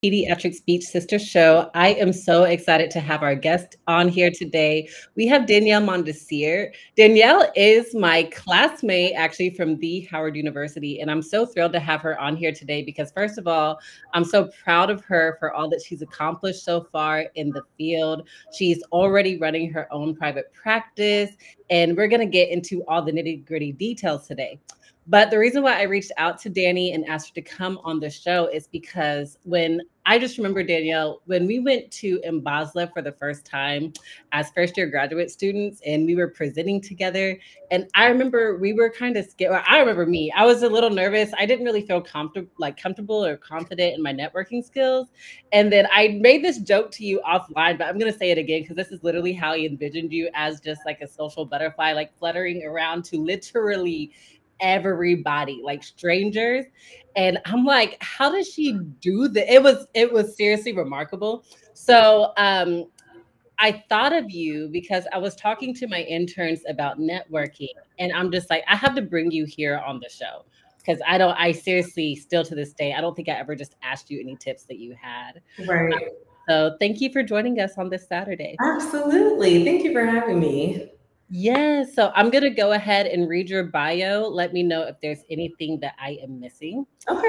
Pediatric Speech Sister Show. I am so excited to have our guest on here today. We have Danielle Mondesir. Danielle is my classmate actually from the Howard University, and I'm so thrilled to have her on here today because first of all, I'm so proud of her for all that she's accomplished so far in the field. She's already running her own private practice, and we're going to get into all the nitty-gritty details today. But the reason why I reached out to Danny and asked her to come on the show is because when I just remember, Danielle, when we went to Mbasla for the first time as first year graduate students and we were presenting together. And I remember we were kind of scared. Well, I remember me, I was a little nervous. I didn't really feel comfortable or confident in my networking skills. And then I made this joke to you offline, but I'm going to say it again because this is literally how I envisioned you as just like a social butterfly, like fluttering around to literally everybody, like strangers. And I'm like, how does she do that? It was seriously remarkable. So I thought of you because I was talking to my interns about networking, and I'm just like, I have to bring you here on the show because I seriously, still to this day, I don't think I ever just asked you any tips that you had. Right. So thank you for joining us on this Saturday. Absolutely. Thank you for having me. Yes. So I'm going to go ahead and read your bio. Let me know if there's anything that I am missing. Okay.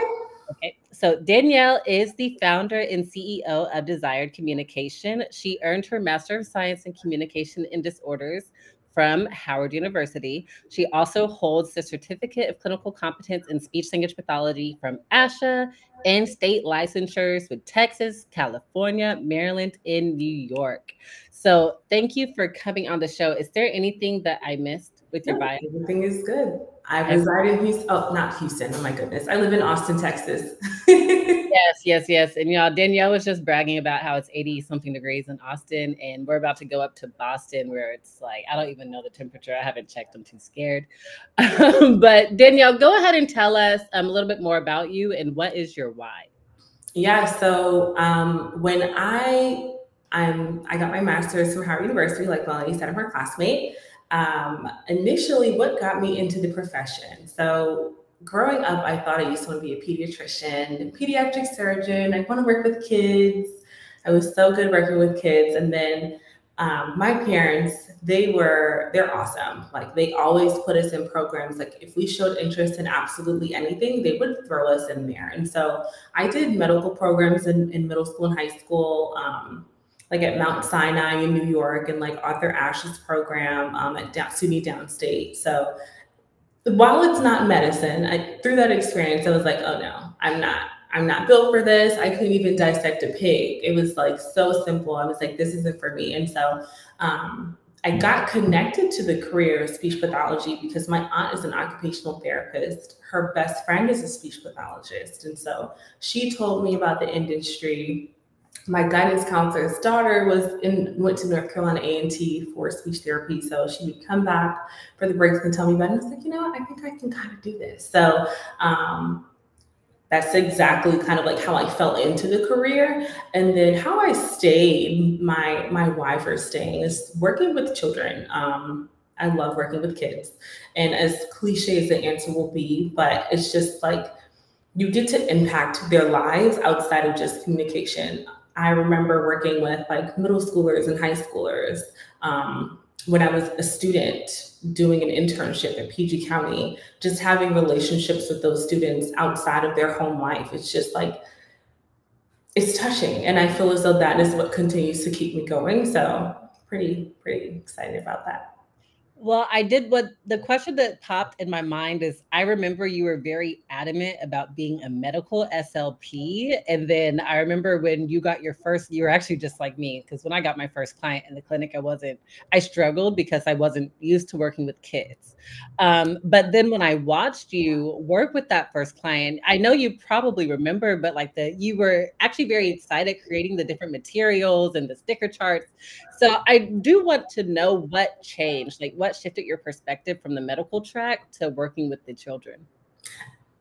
Okay. So Danielle is the founder and CEO of Desired Communication. She earned her Master of Science in Communication and Disorders from Howard University. She also holds the Certificate of Clinical Competence in Speech-Language Pathology from ASHA and state licensures with Texas, California, Maryland, and New York. So thank you for coming on the show. Is there anything that I missed with your No, bio? everything is good. I reside in Houston. Oh, not Houston. Oh my goodness. I live in Austin, Texas. Yes, yes, yes. And y'all, Danielle was just bragging about how it's 80 something degrees in Austin, and we're about to go up to Boston where it's like, I don't even know the temperature. I haven't checked. I'm too scared. But Danielle, go ahead and tell us a little bit more about you and what is your why? Yeah. So when I got my master's from Howard University, like Melanie said, I'm her classmate. Initially, what got me into the profession? So growing up, I thought I used to want to be a pediatrician, pediatric surgeon. I want to work with kids. I was so good working with kids. And then my parents, they're awesome. Like they always put us in programs. Like if we showed interest in absolutely anything, they would throw us in there. And so I did medical programs in middle school and high school. Like at Mount Sinai in New York and like Arthur Ashe's program at SUNY Downstate. So while it's not medicine, through that experience, I was like, oh no, I'm not built for this. I couldn't even dissect a pig. It was like so simple. I was like, this isn't for me. And so I got connected to the career of speech pathology because my aunt is an occupational therapist. Her best friend is a speech pathologist. And so she told me about the industry. My guidance counselor's daughter went to North Carolina A&T for speech therapy. So she would come back for the breaks and tell me about it. And I was like, you know what, I think I can kind of do this. So that's exactly kind of like how I fell into the career. And then how I stayed, my why for staying is working with children. I love working with kids. And as cliche as the answer will be, but it's just like you get to impact their lives outside of just communication. I remember working with like middle schoolers and high schoolers when I was a student doing an internship in PG County, just having relationships with those students outside of their home life. It's just like, it's touching. And I feel as though that is what continues to keep me going. So pretty excited about that. Well, what the question that popped in my mind is I remember you were very adamant about being a medical SLP. And then I remember when you got you were actually just like me, because when I got my first client in the clinic, I struggled because I wasn't used to working with kids. But then when I watched you work with that first client, I know you probably remember, but you were actually very excited creating the different materials and the sticker charts. So I do want to know what changed, like what shifted your perspective from the medical track to working with the children.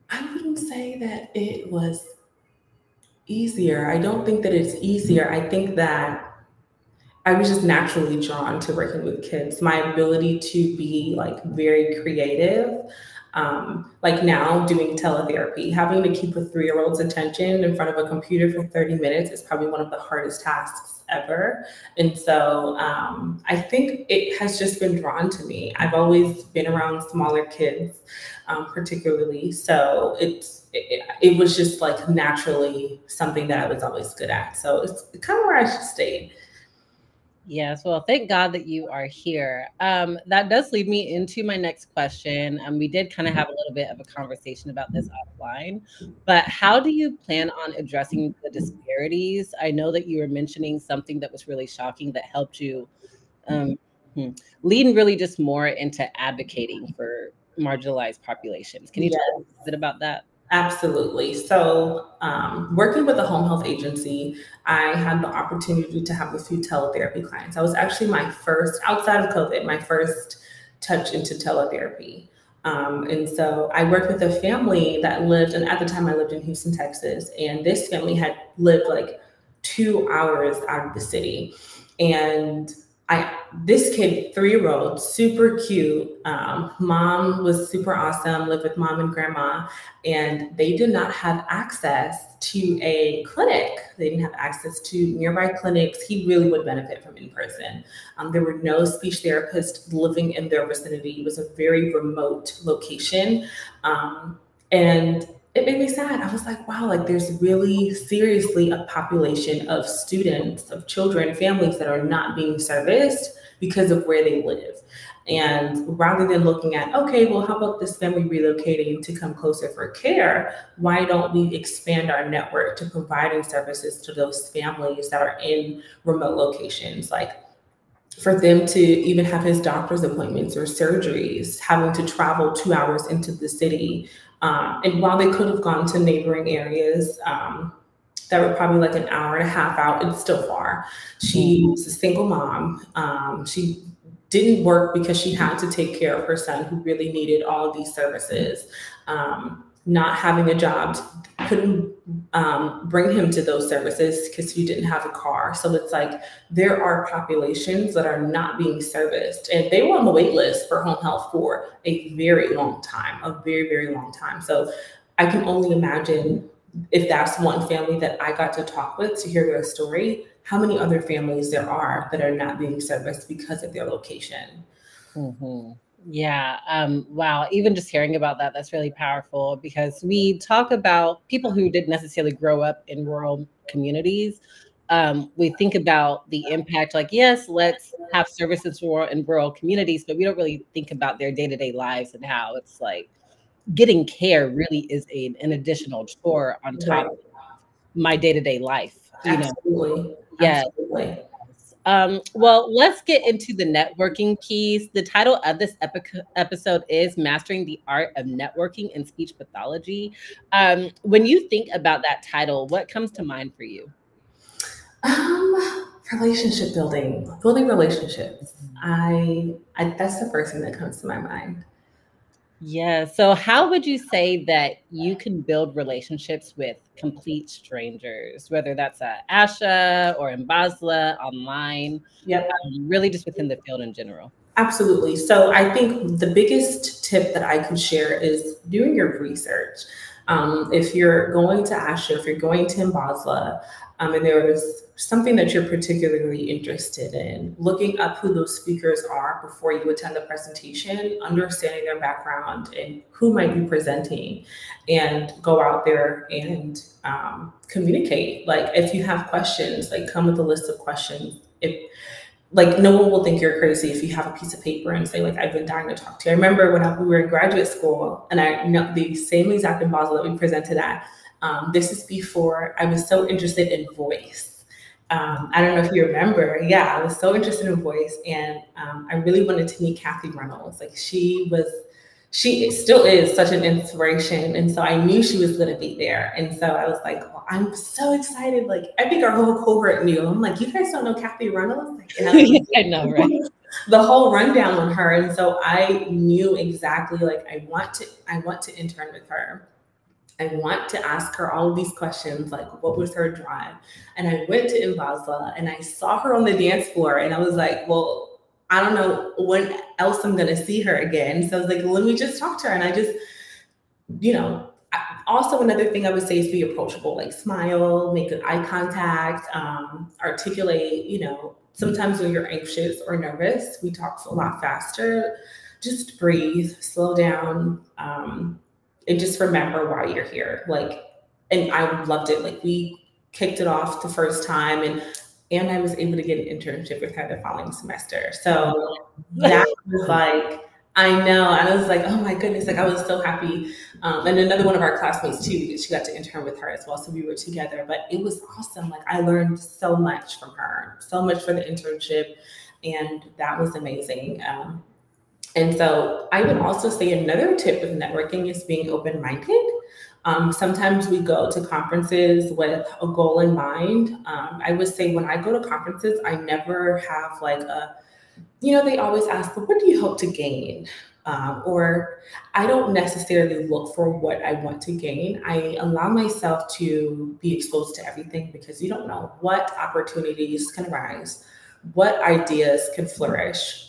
I wouldn't say that it was easier. I don't think that it's easier. I think that I was just naturally drawn to working with kids. My ability to be like very creative Like now doing teletherapy, having to keep a 3-year-old's attention in front of a computer for 30 minutes is probably one of the hardest tasks ever. And so I think it has just been drawn to me. I've always been around smaller kids, particularly. So it was just like naturally something that I was always good at. So it's kind of where I should stay. Yes, well, thank God that you are here. That does lead me into my next question. We did kind of have a little bit of a conversation about this offline, but how do you plan on addressing the disparities? I know that you were mentioning something that was really shocking that helped you lean really just more into advocating for marginalized populations. Can you tell us a bit about that? Absolutely. So, working with a home health agency, I had the opportunity to have a few teletherapy clients. That was actually my first, outside of COVID, my first touch into teletherapy. And so I worked with a family that lived, and at the time I lived in Houston, Texas, and this family had lived like 2 hours out of the city. And this kid, 3-year-old, super cute. Mom was super awesome, lived with mom and grandma, and they did not have access to a clinic. They didn't have access to nearby clinics. He really would benefit from in person. There were no speech therapists living in their vicinity. It was a very remote location. And it made me sad. I was like, wow, like there's really seriously a population of students, of children, families that are not being serviced because of where they live. And rather than looking at, okay, well, how about this family relocating to come closer for care? Why don't we expand our network to providing services to those families that are in remote locations? Like for them to even have his doctor's appointments or surgeries, having to travel 2 hours into the city. And while they could have gone to neighboring areas that were probably like an hour and a half out, it's still far. She was a single mom. She didn't work because she had to take care of her son who really needed all of these services. Not having a job couldn't bring him to those services because he didn't have a car. So it's like there are populations that are not being serviced, and they were on the wait list for home health for a very long time, a very, very long time. So I can only imagine if that's one family that I got to talk with to hear their story, how many other families there are that are not being serviced because of their location. Yeah. Wow. Even just hearing about that, that's really powerful because we talk about people who didn't necessarily grow up in rural communities. We think about the impact, like, yes, let's have services for in rural communities, but we don't really think about their day-to-day lives and how it's like getting care really is an additional chore on top of my day-to-day life. Absolutely. Yeah. Absolutely. Well, let's get into the networking piece. The title of this episode is Mastering the Art of Networking in Speech Pathology. When you think about that title, what comes to mind for you? Relationship building relationships. I that's the first thing that comes to my mind. Yeah. So how would you say that you can build relationships with complete strangers, whether that's at ASHA or in Basla, online, really just within the field in general? Absolutely. So I think the biggest tip that I can share is doing your research. If you're going to ASHA, if you're going to Basla, and there is something that you're particularly interested in, looking up who those speakers are before you attend the presentation, understanding their background and who might be presenting, and go out there and communicate. Like if you have questions, like come with a list of questions. Like no one will think you're crazy if you have a piece of paper and say like, I've been dying to talk to you. I remember when we were in graduate school, and I know the same exact in Basel that we presented at, this is before I was so interested in voice. I don't know if you remember. Yeah, I was so interested in voice, and I really wanted to meet Kathy Reynolds. Like she still is such an inspiration. And so I knew she was going to be there. And so I was like, well, I'm so excited. Like, I think our whole cohort knew. I'm like, you guys don't know Kathy Reynolds? Like, I know, right? The whole rundown on her. And so I knew exactly, like, I want to intern with her. I want to ask her all of these questions, like what was her drive? And I went to Basla and I saw her on the dance floor, and I was like, well, I don't know when else I'm going to see her again. So I was like, let me just talk to her. And I just, also another thing I would say is be approachable, like smile, make eye contact, articulate, sometimes when you're anxious or nervous, we talk a lot faster. Just breathe, slow down, and just remember why you're here. And I loved it. Like, we kicked it off the first time, and I was able to get an internship with her the following semester. So that was like, I know. And I was like, oh my goodness. Like, I was so happy. And another one of our classmates too, because she got to intern with her as well. So we were together, but it was awesome. Like, I learned so much from her, so much for the internship. And that was amazing. And so I would also say another tip of networking is being open-minded. Sometimes we go to conferences with a goal in mind. I would say when I go to conferences, I never have like they always ask, well, what do you hope to gain? Or I don't necessarily look for what I want to gain. I allow myself to be exposed to everything, because you don't know what opportunities can arise, what ideas can flourish,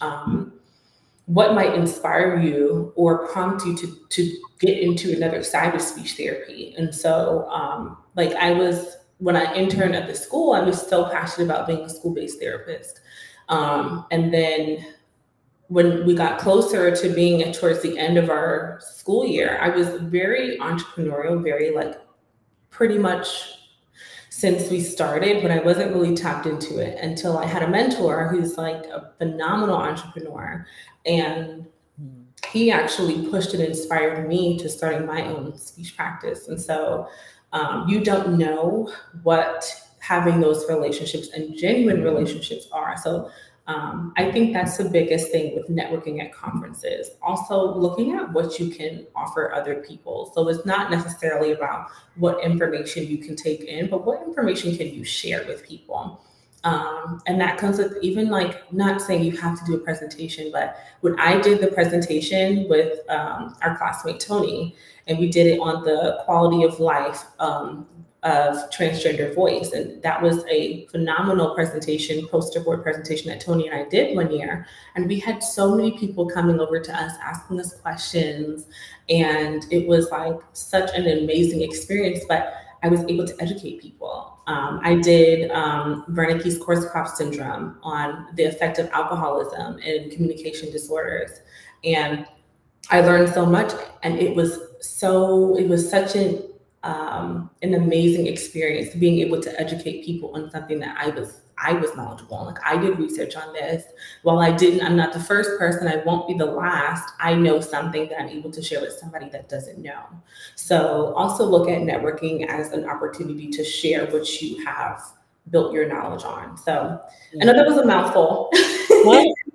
what might inspire you or prompt you to get into another side of speech therapy. And so when I interned at the school, I was so passionate about being a school-based therapist. And then when we got closer to being towards the end of our school year, I was very entrepreneurial, very pretty much since we started, but I wasn't really tapped into it until I had a mentor who's like a phenomenal entrepreneur. And he actually pushed and inspired me to starting my own speech practice. And so you don't know what having those relationships and genuine relationships are. So I think that's the biggest thing with networking at conferences. Also looking at what you can offer other people. So it's not necessarily about what information you can take in, but what information can you share with people? And that comes with even not saying you have to do a presentation, but when I did the presentation with our classmate Tony, and we did it on the quality of life of transgender voice. And that was a phenomenal presentation, poster board presentation that Tony and I did one year. And we had so many people coming over to us, asking us questions. And it was such an amazing experience, but I was able to educate people. I did Wernicke's-Korsakoff syndrome on the effect of alcoholism and communication disorders. And I learned so much, and it was such an amazing experience being able to educate people on something that I was knowledgeable on. I did research on this. While I'm not the first person, I won't be the last. I know something that I'm able to share with somebody that doesn't know. So also look at networking as an opportunity to share what you have built your knowledge on. So I know that was a mouthful.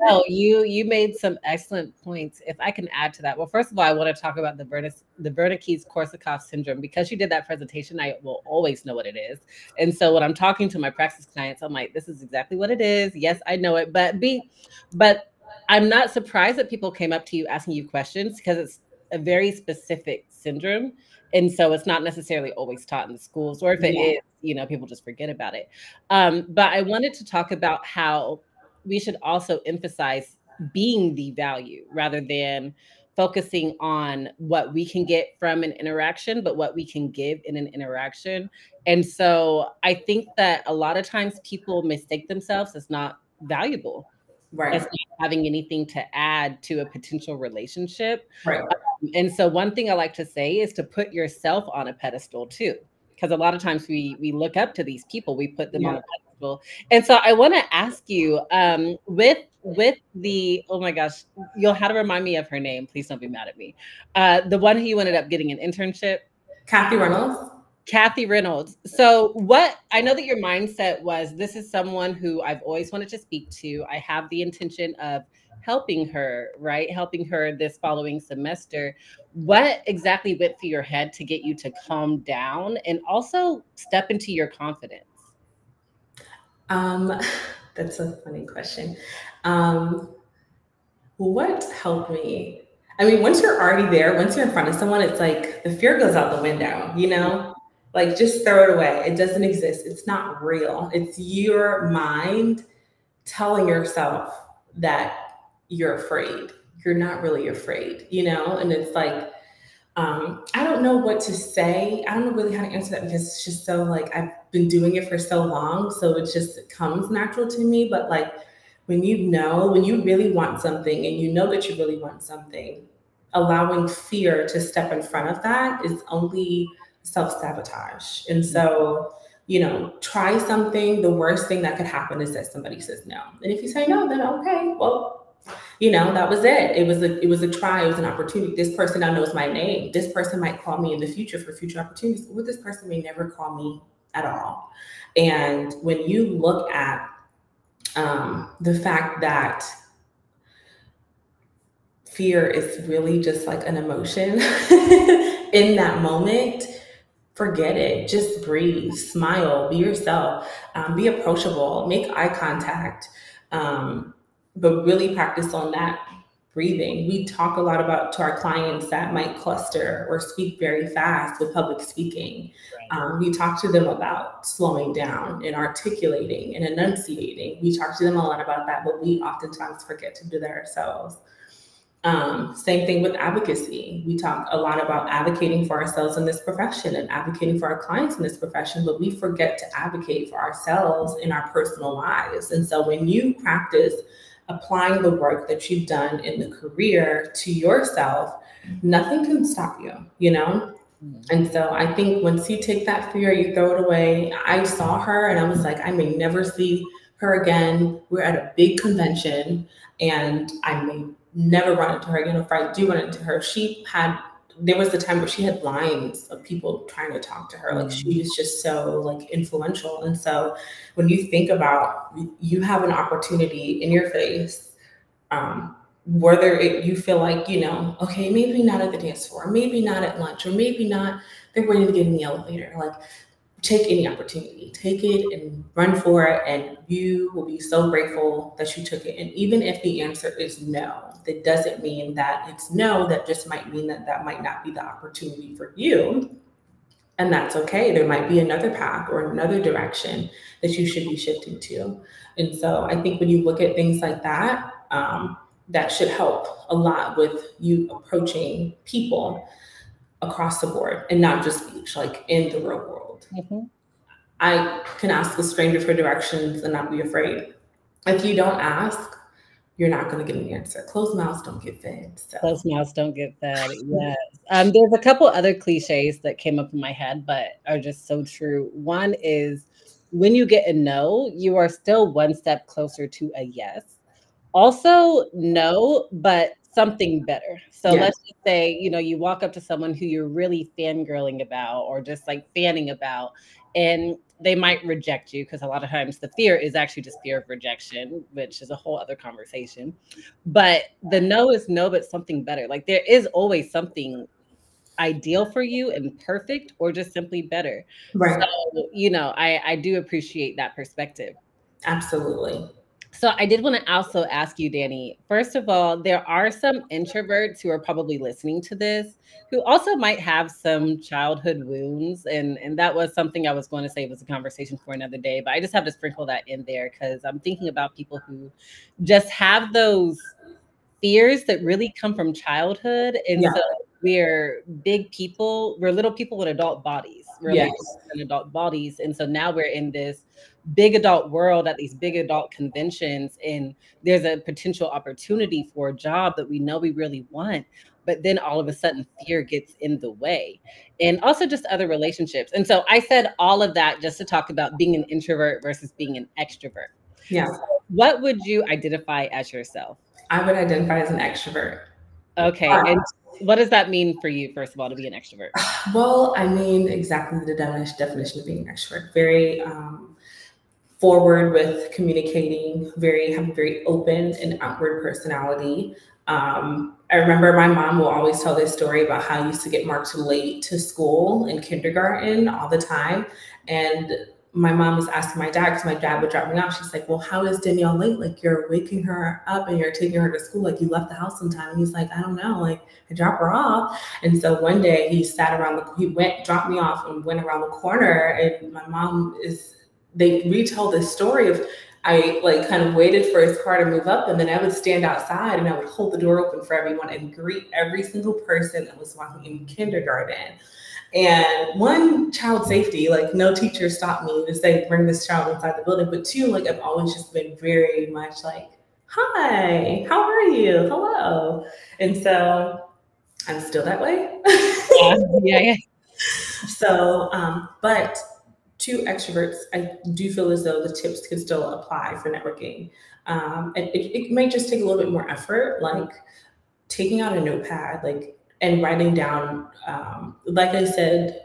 No, you made some excellent points. If I can add to that, well, first of all, I want to talk about the Wernicke's-Korsakoff syndrome. Because you did that presentation, I will always know what it is. And so when I'm talking to my practice clients, I'm like, this is exactly what it is. Yes, I know it, but I'm not surprised that people came up to you asking you questions, because it's a very specific syndrome. And so it's not necessarily always taught in the schools, or if it is, people just forget about it. But I wanted to talk about how we should also emphasize being the value rather than focusing on what we can get from an interaction, but what we can give in an interaction. And so I think that a lot of times people mistake themselves as not valuable, Right. as not having anything to add to a potential relationship. Right. And so one thing I like to say is to put yourself on a pedestal too, because a lot of times we look up to these people, we put them on a pedestal. And so I want to ask you, with the, oh my gosh, you'll have to remind me of her name. Please don't be mad at me. The one who you ended up getting an internship. Kathy Reynolds. Kathy Reynolds. So I know that your mindset was, this is someone who I've always wanted to speak to. I have the intention of helping her, right? Helping her this following semester. What exactly went through your head to get you to calm down and also step into your confidence? That's a funny question. What helped me? I mean, once you're already there, once you're in front of someone, it's like the fear goes out the window, just throw it away. It doesn't exist. It's not real. It's your mind telling yourself that you're afraid. You're not really afraid, you know? And it's like, I don't know what to say. I don't know really how to answer that, because it's just so like, I've been doing it for so long. So it comes natural to me. But like, when you really want something and you know that you really want something, allowing fear to step in front of that is only self-sabotage. And so, you know, try something. The worst thing that could happen is that somebody says no. And if you say no, then okay, well, you know, that was it. It was a try. It was an opportunity. This person now knows my name. This person might call me in the future for future opportunities, or this person may never call me at all. And when you look at the fact that fear is really just like an emotion in that moment, forget it. Just breathe, smile, be yourself, be approachable, make eye contact, but really practice on that breathing. We talk a lot about to our clients that might cluster or speak very fast with public speaking. Right. We talk to them about slowing down and articulating and enunciating. We talk to them a lot about that, but we oftentimes forget to do that ourselves. Same thing with advocacy. We talk a lot about advocating for ourselves in this profession and advocating for our clients in this profession, but we forget to advocate for ourselves in our personal lives. And so when you practice applying the work that you've done in the career to yourself, nothing can stop you, you know? And so I think once you take that fear, you throw it away. I saw her and I was like, I may never see her again. We're at a big convention and I may never run into her again. If I do run into her, there was a time where she had lines of people trying to talk to her. Like she was just so like influential. And so when you think about, you have an opportunity in your face, whether you feel like, you know, okay, maybe not at the dance floor, maybe not at lunch, or maybe not, they're waiting to get in the elevator. Like, take any opportunity, take it and run for it. And you will be so grateful that you took it. And even if the answer is no, that doesn't mean that it's no, that just might mean that that might not be the opportunity for you. And that's okay. There might be another path or another direction that you should be shifting to. And so I think when you look at things like that, that should help a lot with you approaching people across the board and not just speech, like in the real world. Mm-hmm. I can ask a stranger for directions and not be afraid. If you don't ask, you're not going to get an answer. Closed mouths don't get fed. So. Closed mouths don't get fed. Yes. There's a couple other cliches that came up in my head, but are just so true. One is when you get a no, you are still one step closer to a yes. Also, no, but something better. So let's just say, you know, you walk up to someone who you're really fangirling about or just like fanning about, and they might reject you, because a lot of times the fear is actually just fear of rejection, which is a whole other conversation. But the no is no, but something better. Like there is always something ideal for you and perfect, or just simply better. Right. So, you know, I do appreciate that perspective. Absolutely. So I did want to also ask you, Danny, first of all, there are some introverts who are probably listening to this who also might have some childhood wounds. And that was something I was going to say was a conversation for another day, but I just have to sprinkle that in there because I'm thinking about people who just have those fears that really come from childhood. And so we're big people, we're little people with adult bodies, really in adult bodies. And so now we're in this big adult world at these big adult conventions, and there's a potential opportunity for a job that we know we really want, but then all of a sudden fear gets in the way, and also just other relationships. And so I said all of that just to talk about being an introvert versus being an extrovert. Yeah. So what would you identify as yourself? I would identify as an extrovert. Okay. And what does that mean for you, first of all, to be an extrovert? Well, I mean, exactly the definition of being an extrovert. Very forward with communicating, have a very open and outward personality. I remember my mom will always tell this story about how I used to get marked late to school in kindergarten all the time. And my mom was asking my dad, because my dad would drop me off. She's like, well, how is Danielle late? Like, you're waking her up and you're taking her to school. Like, you left the house on time. And he's like, I don't know. Like, I dropped her off. And so one day he dropped me off and went around the corner. And my mom they retell this story of I like kind of waited for his car to move up, and then I would stand outside and I would hold the door open for everyone and greet every single person that was walking in kindergarten. And one, child safety, like no teacher stopped me to say, bring this child inside the building. But two, like I've always just been very much like, hi, how are you? Hello. And so I'm still that way. Yeah. So, but to extroverts, I do feel as though the tips can still apply for networking. And it may just take a little bit more effort, like taking out a notepad, like, and writing down, like I said,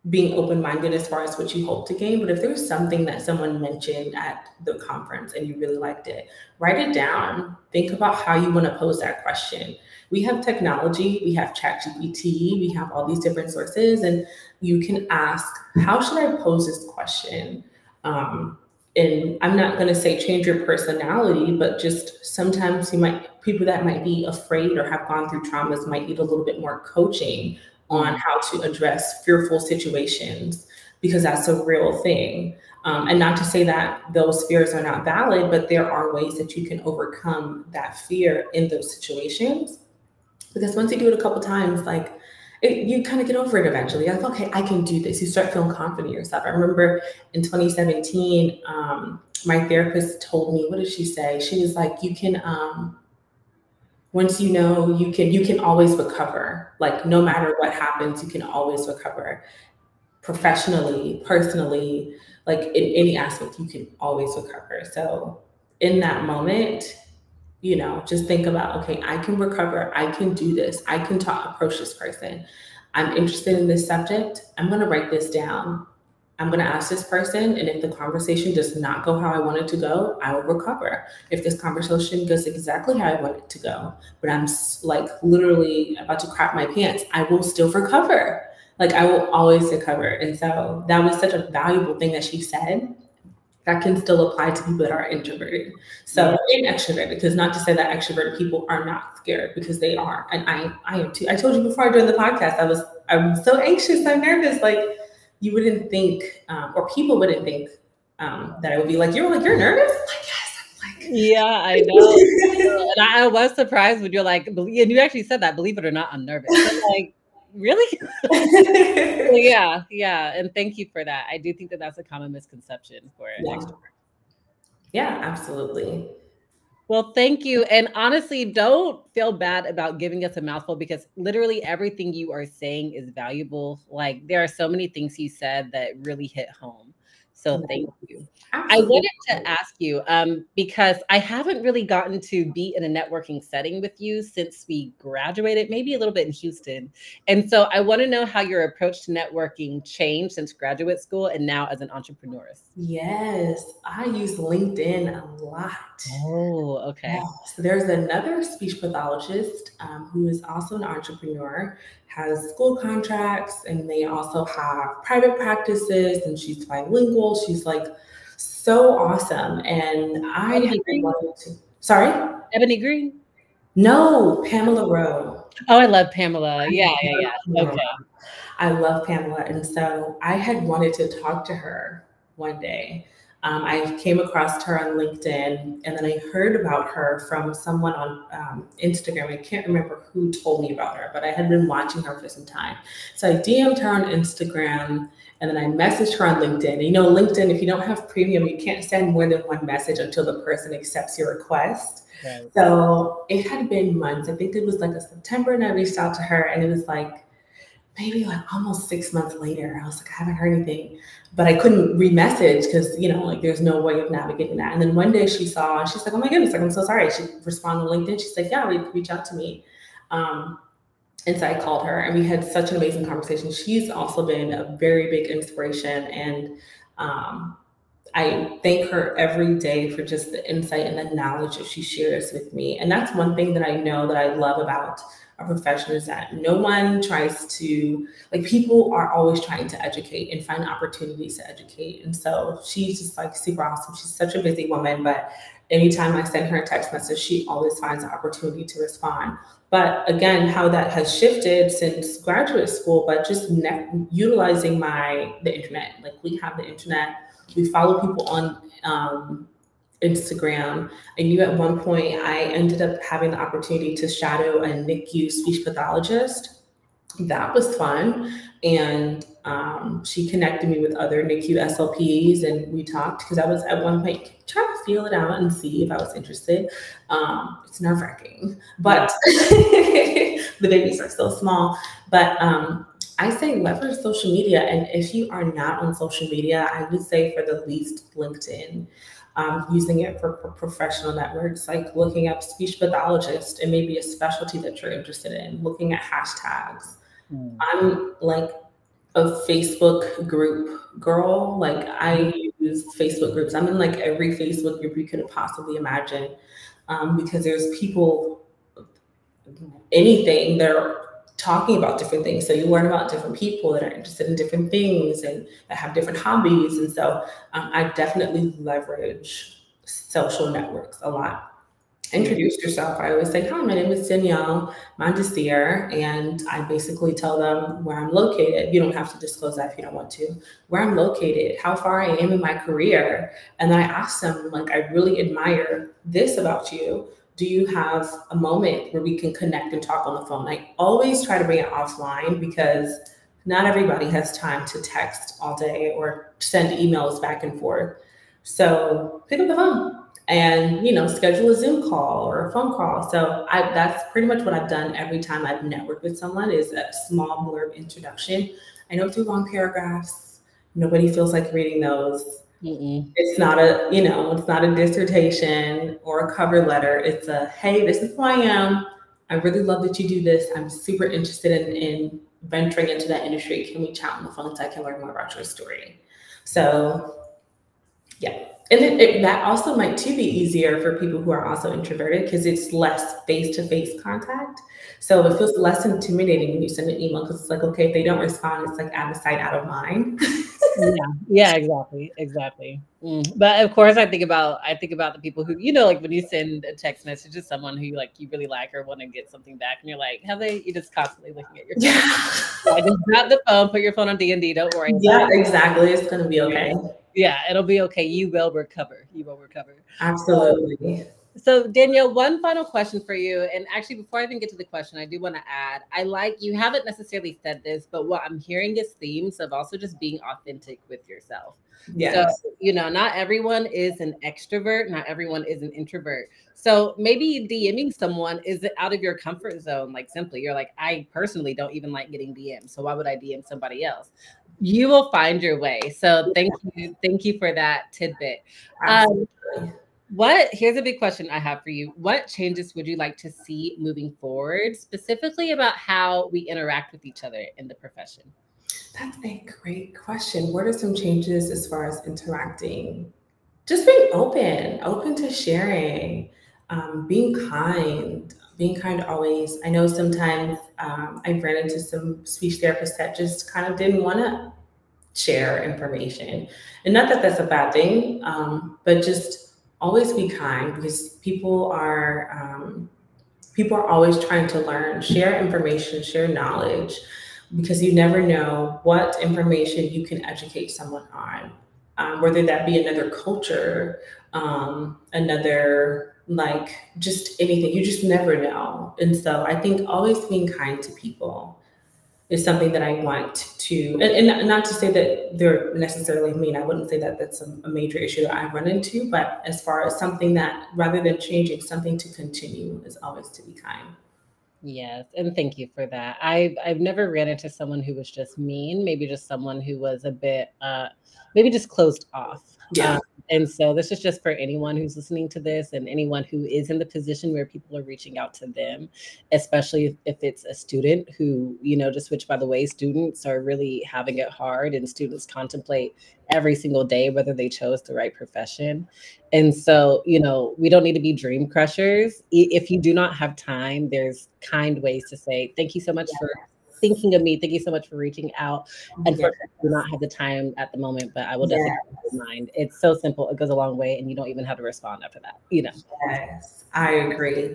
being open-minded as far as what you hope to gain. But if there's something that someone mentioned at the conference and you really liked it, write it down. Think about how you want to pose that question. We have technology, we have ChatGPT, we have all these different sources, and you can ask, how should I pose this question? And I'm not going to say change your personality, but just sometimes people that might be afraid or have gone through traumas might need a little bit more coaching on how to address fearful situations, because that's a real thing. And not to say that those fears are not valid, but there are ways that you can overcome that fear in those situations. Because once you do it a couple times, like you kind of get over it eventually. You're like, okay, I can do this. You start feeling confident in yourself. I remember in 2017, my therapist told me, what did she say? She was like, you can, once you know, you can always recover. Like no matter what happens, you can always recover. Professionally, personally, like in any aspect, you can always recover. So in that moment, just think about, okay, I can recover. I can do this. I can approach this person. I'm interested in this subject. I'm going to write this down. I'm going to ask this person. And if the conversation does not go how I want it to go, I will recover. If this conversation goes exactly how I want it to go, but I'm like literally about to crap my pants, I will still recover. Like I will always recover. And so that was such a valuable thing that she said that can still apply to people that are introverted. So and extroverted, because not to say that extroverted people are not scared, because they are. And I am too. I told you before I joined the podcast, I'm so anxious, I'm nervous. Like you wouldn't think, or people wouldn't think that I would be like, you're nervous? I'm like, yes. I'm like, yeah, I know. And I was surprised when you're like, and you actually said that, believe it or not, I'm nervous. I'm like, really? Yeah. And thank you for that. I do think that that's a common misconception for an extrovert. Yeah, absolutely. Well, thank you. And honestly, don't feel bad about giving us a mouthful, because literally everything you are saying is valuable. Like there are so many things you said that really hit home. So thank you. Absolutely. I wanted to ask you, because I haven't really gotten to be in a networking setting with you since we graduated, maybe a little bit in Houston. And so I want to know how your approach to networking changed since graduate school and now as an entrepreneur. Yes, I use LinkedIn a lot. Oh, okay. Yeah. So there's another speech pathologist who is also an entrepreneur, has school contracts, and they also have private practices, and she's bilingual. She's like so awesome. And I wanted to, sorry? Ebony Green? No, Pamela Rowe. Oh, I love Pamela. Yeah. Okay. I love Pamela. And so I had wanted to talk to her one day. I came across her on LinkedIn, and then I heard about her from someone on Instagram. I can't remember who told me about her, but I had been watching her for some time. So I DM'd her on Instagram, and then I messaged her on LinkedIn. And LinkedIn, if you don't have premium, you can't send more than one message until the person accepts your request. Right. So it had been months. I think it was like a September, and I reached out to her, and it was like, maybe like almost 6 months later, I was like, I haven't heard anything, but I couldn't re-message because, like there's no way of navigating that. And then one day she saw, and she's like, oh my goodness, like, I'm so sorry. She responded on LinkedIn. She's like, yeah, reach out to me. And so I called her, and we had such an amazing conversation. She's also been a very big inspiration. And I thank her every day for just the insight and the knowledge that she shares with me. And that's one thing that I know that I love about our profession, is that no one tries to, like, people are always trying to educate and find opportunities to educate. And so she's just like super awesome. She's such a busy woman, but anytime I send her a text message, she always finds an opportunity to respond. But again, how that has shifted since graduate school, but just utilizing the internet. Like, we have the internet, we follow people on Instagram. I knew at one point I ended up having the opportunity to shadow a NICU speech pathologist. That was fun. And she connected me with other NICU SLPs, and we talked because I was at one point trying to feel it out and see if I was interested. It's nerve-wracking, but the babies are still small. But I say leverage social media. And if you are not on social media, I would say for the least LinkedIn. Using it for professional networks, like looking up speech pathologist and maybe a specialty that you're interested in, looking at hashtags. I'm like a Facebook group girl. Like I use Facebook groups. I'm in like every Facebook group you could possibly imagine, because there's people, anything, they're talking about different things. So you learn about different people that are interested in different things and that have different hobbies. And so I definitely leverage social networks a lot. Introduce yourself. I always say, hi, my name is Danielle Mondesir, and I basically tell them where I'm located. You don't have to disclose that if you don't want to. Where I'm located, how far I am in my career. And then I ask them, like, I really admire this about you. Do you have a moment where we can connect and talk on the phone? I always try to bring it offline because not everybody has time to text all day or send emails back and forth. So pick up the phone and, you know, schedule a Zoom call or a phone call. So that's pretty much what I've done every time I've networked with someone, is a small blurb introduction. I don't do long paragraphs. Nobody feels like reading those. It's not a, you know, it's not a dissertation or a cover letter. It's a, hey, this is who I am. I really love that you do this. I'm super interested in venturing into that industry. Can we chat on the phone so I can learn more about your story? So yeah. And that also might too be easier for people who are also introverted, because it's less face-to-face contact. So it feels less intimidating when you send an email, because it's like, okay, if they don't respond, it's like out of sight, out of mind. Yeah, exactly. But of course, I think about the people who, you know, like when you send a text message to someone who you really like or want to get something back, and you're like, you're just constantly looking at your phone. Yeah. I just drop the phone, put your phone on D&D. Don't worry. Yeah, exactly. It's gonna be okay. Yeah, it'll be okay. You will recover. Absolutely. So Danielle, one final question for you. And actually, before I even get to the question, I do want to add, you haven't necessarily said this, but what I'm hearing is themes of also just being authentic with yourself. Yes. So, you know, not everyone is an extrovert. Not everyone is an introvert. So maybe DMing someone is out of your comfort zone. Like simply, you're like, I personally don't even like getting DM'd. So why would I DM somebody else? You will find your way. So thank you for that tidbit. Here's a big question I have for you. What changes would you like to see moving forward, specifically about how we interact with each other in the profession? That's a great question. What are some changes as far as interacting? Just being open to sharing, being kind always. I know sometimes I've ran into some speech therapists that just kind of didn't want to share information. And not that that's a bad thing, but just always be kind, because people are always trying to learn, share information, share knowledge, because you never know what information you can educate someone on, whether that be another culture, another, like, just anything. You just never know. And so I think always being kind to people is something that I want to, and not to say that they're necessarily mean. I wouldn't say that that's a major issue that I've run into, but as far as something that, rather than changing, something to continue, is always to be kind. Yes, and thank you for that. I've never ran into someone who was just mean, maybe just someone who was a bit maybe just closed off. Yeah. And so this is just for anyone who's listening to this, and anyone who is in the position where people are reaching out to them, especially if it's a student who, you know, to switch by the way, students are really having it hard, and students contemplate every single day whether they chose the right profession. And so, you know, we don't need to be dream crushers. If you do not have time, there's kind ways to say, thank you so much for thinking of me. Thank you so much for reaching out. Unfortunately, I do not have the time at the moment, but I will definitely keep in mind. It's so simple. It goes a long way, and you don't even have to respond after that, you know? Yes, I agree.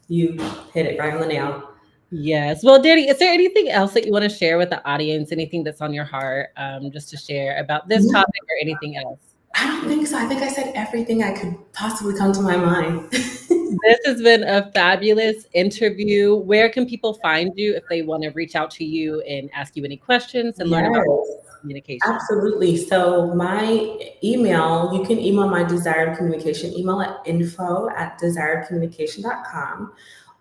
You hit it right on the nail. Yes. Well, Danny, is there anything else that you want to share with the audience? Anything that's on your heart, just to share about this topic or anything else? I don't think so. I think I said everything I could possibly come to my mind. This has been a fabulous interview. Where can people find you if they want to reach out to you and ask you any questions and learn Yes, about communication? absolutely. So my email, you can email my desired communication email at info@desiredcommunication.com.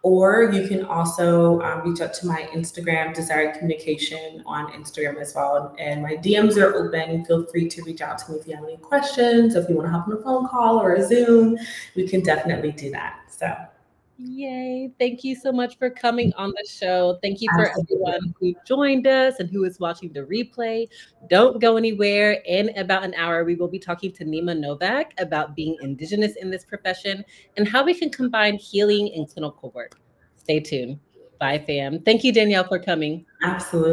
Or you can also reach out to my Instagram, Desired Communication, on Instagram as well. And my DMs are open. Feel free to reach out to me if you have any questions, if you want to hop on a phone call or a Zoom, we can definitely do that. So, Yay. Thank you so much for coming on the show. Thank you for absolutely. everyone who joined us and who is watching the replay. Don't go anywhere. In about an hour, we will be talking to Nima Novak about being Indigenous in this profession and how we can combine healing and clinical work. Stay tuned. Bye, fam. Thank you, Danielle, for coming. Absolutely.